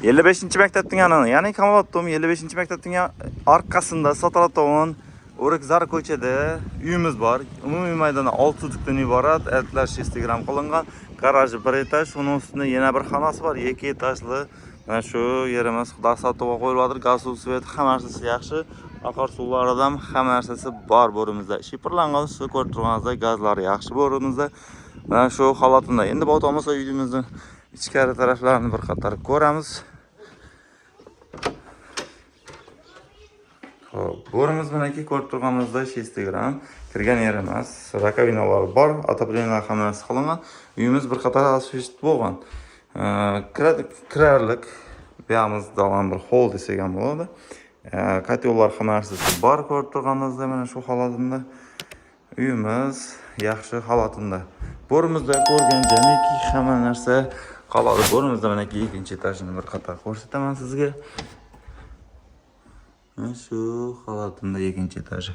55-maktabning ya'ni Kamolotdom 55-maktabning orqasida Sotolatov O'rikzor ko'chada uyimiz bor. Umumiy maydoni 6 sotixdan iborat. Adlar Instagram qilingan. Garaji 1 etaj, uning ustida yana bir xonasi bor, 2 etajli. Mana shu yerimiz Xudo sotib qo'yiladi. Gaz suv svet hammasi yaxshi. Oqar suvlaridan hammasi bor bo'rimizda. Shipirlangan suv ko'rib turganingizda gazlari yaxshi bo'rimizda. Mana shu holatida. Endi bu tomosha uyimizning ichkari taraflarini bir qator ko'ramiz. Bo'rimiz bilan ko'rib turganimizda Instagram kirgan yer emas. Rakovinalar bor, отопление hammasi qilingan. Uyimiz bir qator asfalt bo'lgan. Kirarlik buyamiz dalam bir hol desak ham bo'ladi. Kotellar hammasi bor ko'rib turganingizda mana shu holatida. Uyimiz yaxshi holatida. Bo'rimizda ko'rgan jamiki hamma narsa qoladi. Bo'rimizda mana 2-chi etajni bir qator ko'rsataman sizga. Shu holatida 2-chi etaji.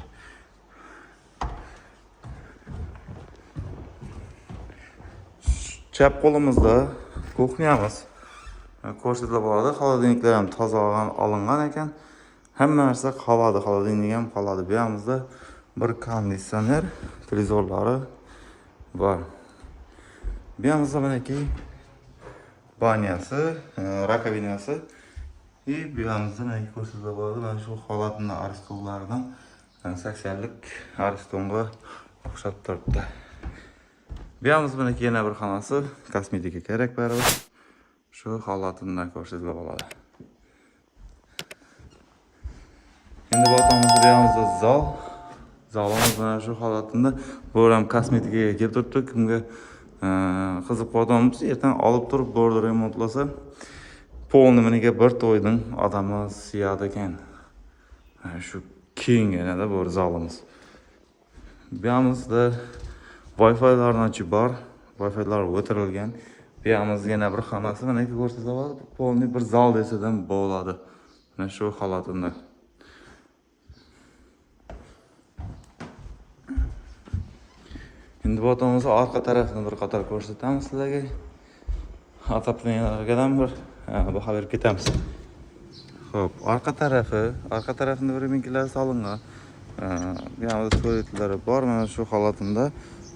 Chap qo'limizda kuxnyamiz. Ko'rsatilib bo'ladi. Xolodilniklar ham toza olingan ekan. Hamma narsa qoladi, xolodilnik ham qoladi. Bu yerimizda bir konditsioner, televizorlari bor. Bu yerimizda manaki banyasi, rakovinasi bu yerimizda manaki ko'rsatilib bo'ladi. Mana shu holatini aristonlardan 80lik aristonga o'xshab turibdi. Bu yerimizda manaki yana bir xonasi, kosmetika kerak baribir. Shu holatini ko'rsatilib bo'ladi. Endi bu yerimizda zal. Zalimiz mana shu holatida. Bu ham kosmetikaga kelib turibdi. Kimga qiziq qolganmiz, ertaga olib turib bordi remontlasa, polni meniga bir to'ydan odamni siyadi ekan. Shu kengina bu zalimiz. Bu yerimizda Wi-Fi'larni ochib bor. Wi-Fi'lar o'tirilgan. Bu yerimizda yana bir xonasi mana ko'rsatiladi. Polni bir zal desadan bo'ladi. Mana shu holatida. Endi bu tomon orqa tarafini bir qator ko'rsatamiz sizlarga. Otopleniylarga ham bir baho berib ketamiz. Xo'p, orqa tarafida bir minkilar solingan. Bu yerda to'letlari bor. Mana shu holatida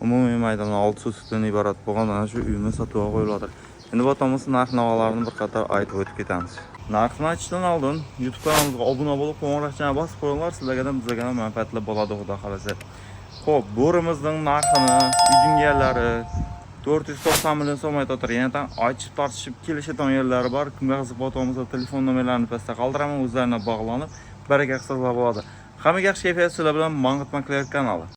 umumiy maydon 6 sotixdan iborat bo'lgan mana shu uyimiz sotuvga qo'yiladi. Endi bu tomon narx-navolarni bir qator aytib o'tib ketamiz. Narxni aytishdan oldin YouTube kanalimizga obuna bo'lib, qo'ng'iroqchani bosib qo'yinglar. Sizlarga ham bizga ham manfaatli bo'ladi, xudo xolasa. Xo'p, bo'rimizning narxini, uyning yerlari 490 million so'm aytib yana ochib tortishib kelishadigan yerlari bor. Kimga qiziq bo'lsa, telefon nomerlarini pastda qoldiraman, o'zlariga bog'lanib, baraka qilsa bo'ladi. Hammaga yaxshi kayfiyat sizlar bilan Mang'itmaklar kanali.